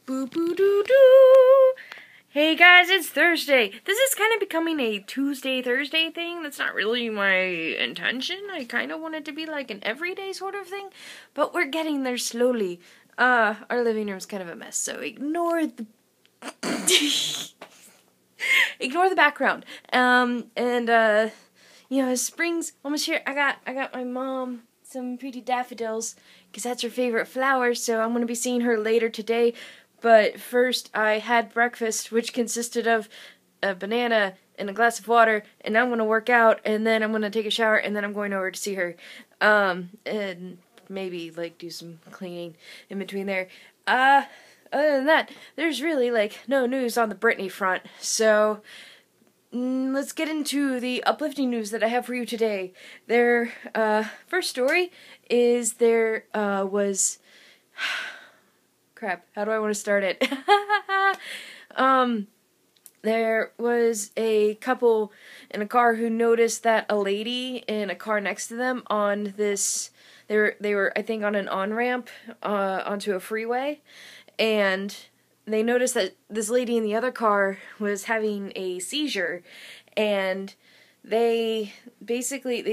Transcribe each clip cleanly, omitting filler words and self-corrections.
Boo boo doo doo. Hey guys, it's Thursday. This is kind of becoming a Tuesday-Thursday thing. That's not really my intention. I kind of want it to be like an everyday sort of thing, but we're getting there slowly. Our living room's kind of a mess, so ignore the ignore the background. You know, spring's almost here. I got my mom some pretty daffodils because that's her favorite flower, so I'm going to be seeing her later today. But first, I had breakfast, which consisted of a banana and a glass of water, and I'm going to work out, and then I'm going to take a shower, and then I'm going over to see her, and maybe, like, do some cleaning in between there. Other than that, there's really, like, no news on the Britney front, so let's get into the uplifting news that I have for you today. Their first story is there was... Crap, how do I want to start it? There was a couple in a car who noticed that a lady in a car next to them on this, they were I think on an on-ramp onto a freeway, and they noticed that this lady in the other car was having a seizure, and they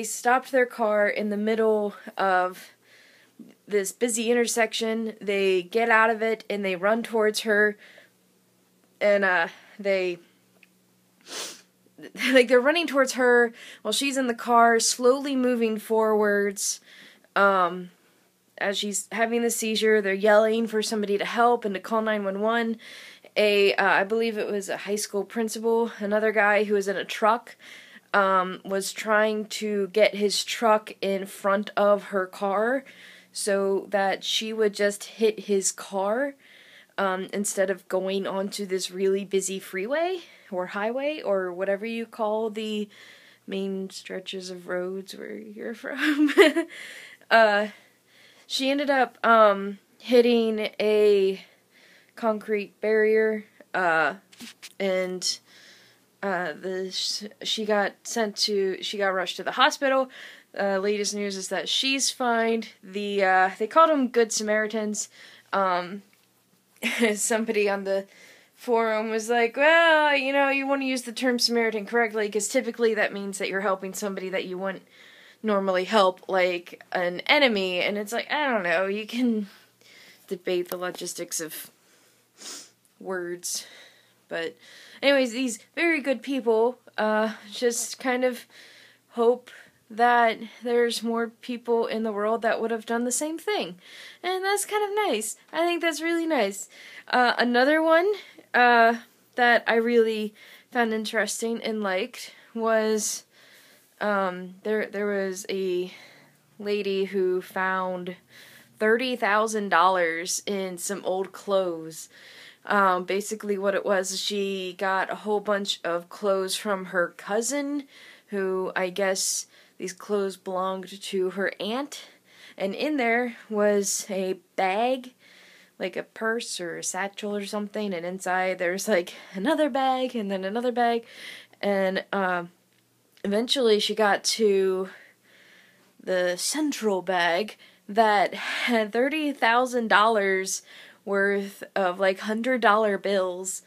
stopped their car in the middle of this busy intersection. They get out of it and they run towards her, and they're running towards her while she's in the car, slowly moving forwards. As she's having the seizure, they're yelling for somebody to help and to call 911. I believe it was a high school principal, another guy who was in a truck, was trying to get his truck in front of her car so that she would just hit his car instead of going onto this really busy freeway or highway or whatever you call the main stretches of roads where you're from. She ended up hitting a concrete barrier, and she got rushed to the hospital. Latest news is that she's fine. They called them Good Samaritans. Somebody on the forum was like, well, you know, you want to use the term Samaritan correctly, because typically that means that you're helping somebody that you wouldn't normally help, like an enemy, and it's like, I don't know, you can debate the logistics of words, but anyways, these very good people, just kind of hope that there's more people in the world that would have done the same thing, and that's kind of nice. I think that's really nice. Another one that I really found interesting and liked was there was a lady who found $30,000 in some old clothes. Basically what it was, she got a whole bunch of clothes from her cousin, who I guess these clothes belonged to her aunt, and in there was a bag, like a purse or a satchel or something, and inside there's like another bag and then another bag, and eventually she got to the central bag that had $30,000 worth of like $100 bills,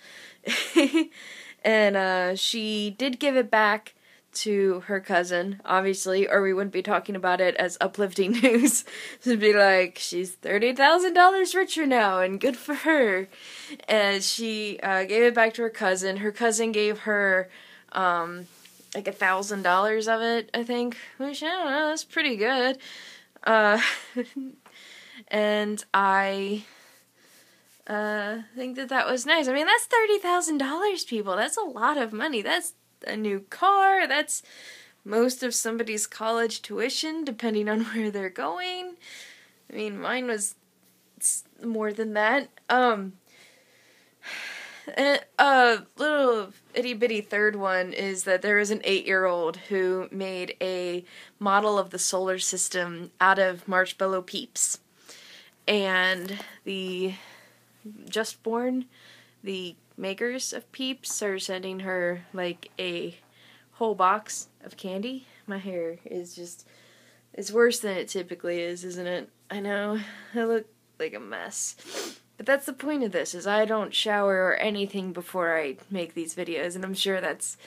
and she did give it back to her cousin, obviously, or we wouldn't be talking about it as uplifting news. To be like, she's $30,000 richer now, and good for her. And she gave it back to her cousin. Her cousin gave her like $1,000 of it, I think, which, I don't know, that's pretty good. And I think that was nice. I mean, that's $30,000, people. That's a lot of money. That's a new car. That's most of somebody's college tuition, depending on where they're going. I mean, mine was more than that. A little itty-bitty third one is that there is an 8-year-old who made a model of the solar system out of marshmallow PEEPS. And the Just Born, the makers of PEEPS, are sending her like a whole box of candy. My hair is just, it's worse than it typically is, isn't it? I know, I look like a mess. But that's the point of this, is I don't shower or anything before I make these videos, and I'm sure that's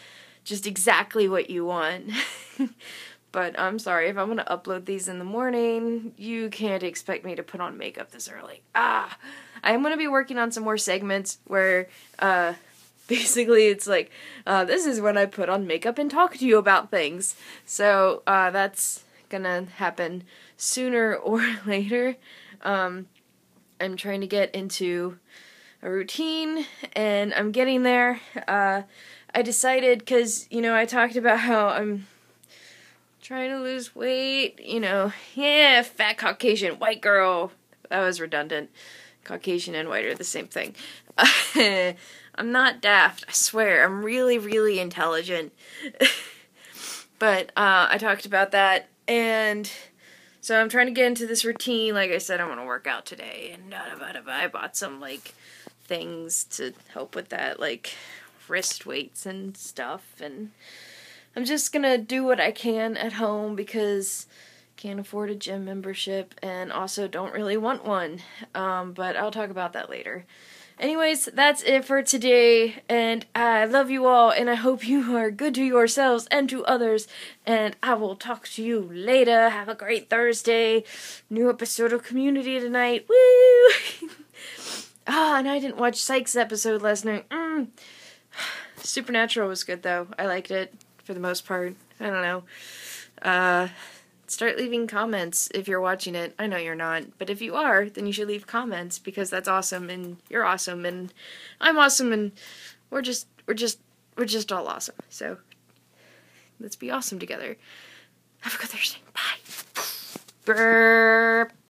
just exactly what you want. But I'm sorry, if I'm gonna upload these in the morning, you can't expect me to put on makeup this early. I'm gonna be working on some more segments where, basically it's like, this is when I put on makeup and talk to you about things. So, that's gonna happen sooner or later. I'm trying to get into a routine, and I'm getting there. I decided, because, you know, I talked about how I'm trying to lose weight, you know, yeah, fat Caucasian, white girl. That was redundant. Caucasian and white are the same thing. I'm not daft, I swear. I'm really, really intelligent. But, I talked about that, and so I'm trying to get into this routine. Like I said, I'm gonna work out today, and I bought some, like, things to help with that, like wrist weights and stuff, and I'm just gonna do what I can at home because can't afford a gym membership and also don't really want one, but I'll talk about that later. Anyways, that's it for today, and I love you all, and I hope you are good to yourselves and to others, and I will talk to you later. Have a great Thursday. New episode of Community tonight. Woo! And I didn't watch Psych's episode last night. Supernatural was good, though. I liked it, for the most part. I don't know. Start leaving comments if you're watching it. I know you're not, but if you are, then you should leave comments, because that's awesome, and you're awesome, and I'm awesome, and we're just all awesome. So, let's be awesome together. Have a good Thursday. Bye. Burp.